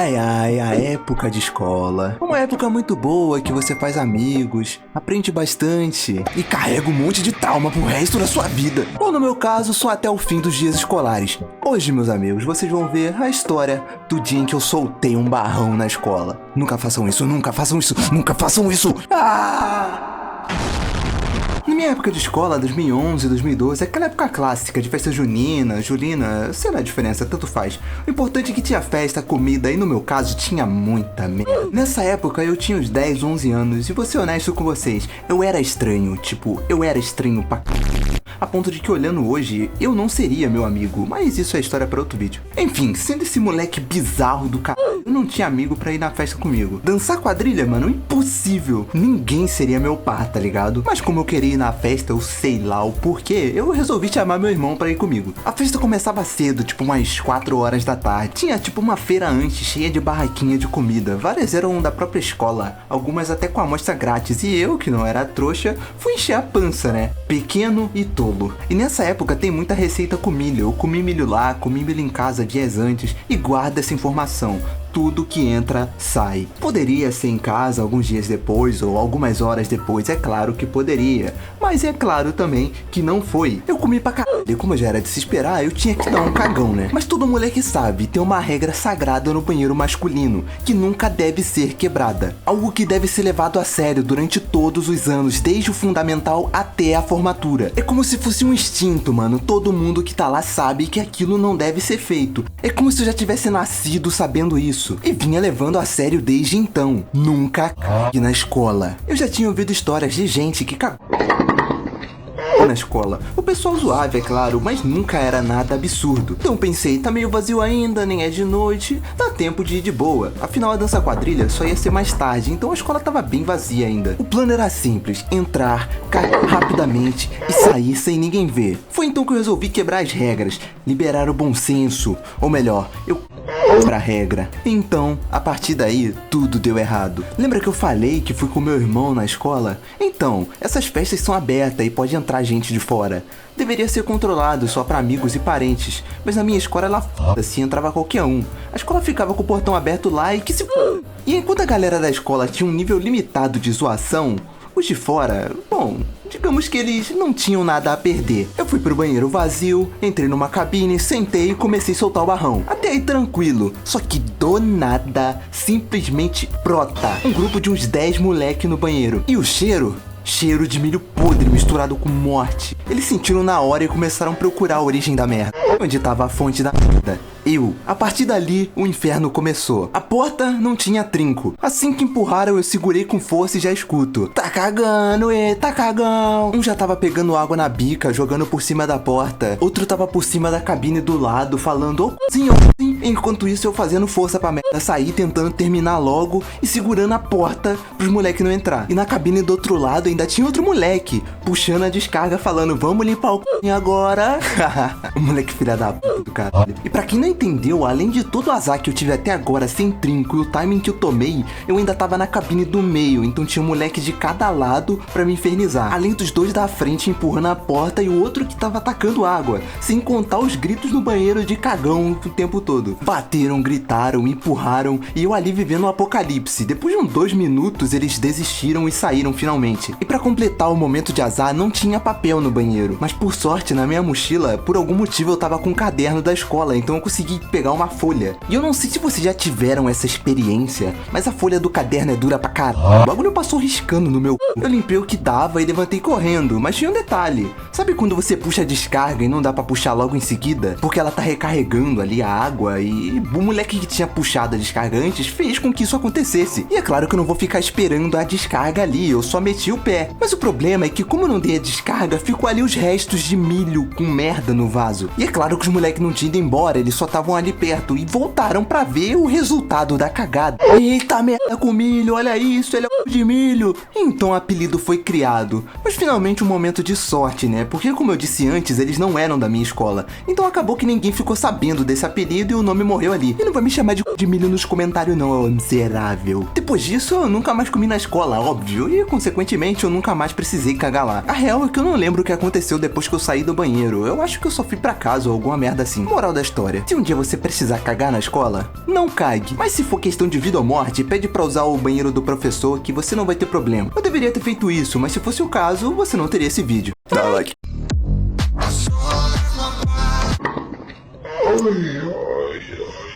Ai, ai, a época de escola. Uma época muito boa que você faz amigos, aprende bastante e carrega um monte de trauma pro resto da sua vida. Ou no meu caso, só até o fim dos dias escolares. Hoje, meus amigos, vocês vão ver a história do dia em que eu soltei um barrão na escola. Nunca façam isso, nunca façam isso, nunca façam isso! Na minha época de escola, 2011, 2012, aquela época clássica de festa junina, julina, sei lá a diferença, tanto faz. O importante é que tinha festa, comida e no meu caso tinha muita merda. Nessa época eu tinha uns 10, 11 anos e vou ser honesto com vocês, eu era estranho, eu era estranho pra a ponto de que olhando hoje, eu não seria meu amigo, mas isso é história pra outro vídeo. Enfim, sendo esse moleque bizarro do caralho, eu não tinha amigo pra ir na festa comigo. Dançar quadrilha, mano, impossível. Ninguém seria meu par, tá ligado? Mas como eu queria ir na festa, eu sei lá o porquê, eu resolvi chamar meu irmão pra ir comigo. A festa começava cedo, tipo umas 4 horas da tarde. Tinha tipo uma feira antes, cheia de barraquinha de comida. Várias eram da própria escola, algumas até com amostra grátis. E eu, que não era trouxa, fui encher a pança, né? Pequeno e tolo. E nessa época tem muita receita com milho. Eu comi milho lá, comi milho em casa dias antes e guardo essa informação. Tudo que entra, sai. Poderia ser em casa alguns dias depois ou algumas horas depois, é claro que poderia. Mas é claro também que não foi. Eu comi pra caralho e como já era de se esperar, eu tinha que dar um cagão, né? Mas todo moleque sabe, tem uma regra sagrada no banheiro masculino, que nunca deve ser quebrada. Algo que deve ser levado a sério durante todos os anos, desde o fundamental até a formatura. É como se fosse um instinto, mano. Todo mundo que tá lá sabe que aquilo não deve ser feito. É como se eu já tivesse nascido sabendo isso. E vinha levando a sério desde então. Nunca cague na escola. Eu já tinha ouvido histórias de gente que cagou na escola. O pessoal zoava, é claro, mas nunca era nada absurdo. Então pensei, tá meio vazio ainda, nem é de noite, dá tempo de ir de boa. Afinal, a dança quadrilha só ia ser mais tarde, então a escola tava bem vazia ainda. O plano era simples, entrar, cair rapidamente e sair sem ninguém ver. Foi então que eu resolvi quebrar as regras, liberar o bom senso, ou melhor, eu pra regra. Então, a partir daí, tudo deu errado. Lembra que eu falei que fui com meu irmão na escola? Então, essas festas são abertas e pode entrar gente de fora. Deveria ser controlado só pra amigos e parentes, mas na minha escola ela foda-se, entrava qualquer um. A escola ficava com o portão aberto lá e que se foda. E enquanto a galera da escola tinha um nível limitado de zoação, os de fora, bom, digamos que eles não tinham nada a perder. Eu fui pro banheiro vazio, entrei numa cabine, sentei e comecei a soltar o barrão. Até aí tranquilo, só que do nada, simplesmente brota um grupo de uns 10 moleque no banheiro. E o cheiro? Cheiro de milho podre misturado com morte. Eles sentiram na hora e começaram a procurar a origem da merda. Onde tava a fonte da merda? Eu. A partir dali, o inferno começou. A porta não tinha trinco. Assim que empurraram, eu segurei com força e já escuto: tá cagando, tá cagão. Um já tava pegando água na bica, jogando por cima da porta. Outro tava por cima da cabine do lado, falando: ô sim. Enquanto isso, eu fazendo força pra merda sair, tentando terminar logo e segurando a porta pros moleques não entrar. E na cabine do outro lado ainda tinha outro moleque, puxando a descarga, falando: vamos limpar o c... agora. O moleque filha da puta do caralho. E pra quem não entendeu, além de todo o azar que eu tive até agora sem trinco e o timing que eu tomei, eu ainda tava na cabine do meio, então tinha um moleque de cada lado pra me infernizar. Além dos dois da frente empurrando a porta e o outro que tava atacando água, sem contar os gritos no banheiro de cagão o tempo todo. Bateram, gritaram, empurraram e eu ali vivendo um apocalipse. Depois de uns 2 minutos, eles desistiram e saíram finalmente. E pra completar o momento de azar, não tinha papel no banheiro. Mas por sorte, na minha mochila, por algum motivo eu tava com um caderno da escola, então eu consegui pegar uma folha. E eu não sei se vocês já tiveram essa experiência, mas a folha do caderno é dura pra caralho. O bagulho passou riscando no meu c... Eu limpei o que dava e levantei correndo, mas tinha um detalhe. Sabe quando você puxa a descarga e não dá pra puxar logo em seguida? Porque ela tá recarregando ali a água e o moleque que tinha puxado a descarga antes fez com que isso acontecesse. E é claro que eu não vou ficar esperando a descarga ali, eu só meti o pé. Mas o problema é que como eu não dei a descarga, ficou ali os restos de milho com merda no vaso. E é claro que os moleques não tinham ido embora, eles só estavam ali perto e voltaram pra ver o resultado da cagada. Eita merda com milho, olha isso, ele é de milho. Então o apelido foi criado. Mas finalmente um momento de sorte, né? Porque como eu disse antes, eles não eram da minha escola. Então acabou que ninguém ficou sabendo desse apelido e o nome morreu ali. E não vai me chamar de milho nos comentários não, ô miserável. Depois disso, eu nunca mais comi na escola, óbvio. E consequentemente, eu nunca mais precisei cagar lá. A real é que eu não lembro o que aconteceu depois que eu saí do banheiro. Eu acho que eu só fui pra casa ou alguma merda assim. Moral da história: se um dia você precisar cagar na escola, não cague. Mas se for questão de vida ou morte, pede pra usar o banheiro do professor que você não vai ter problema. Eu deveria ter feito isso, mas se fosse o caso, você não teria esse vídeo. Dá like.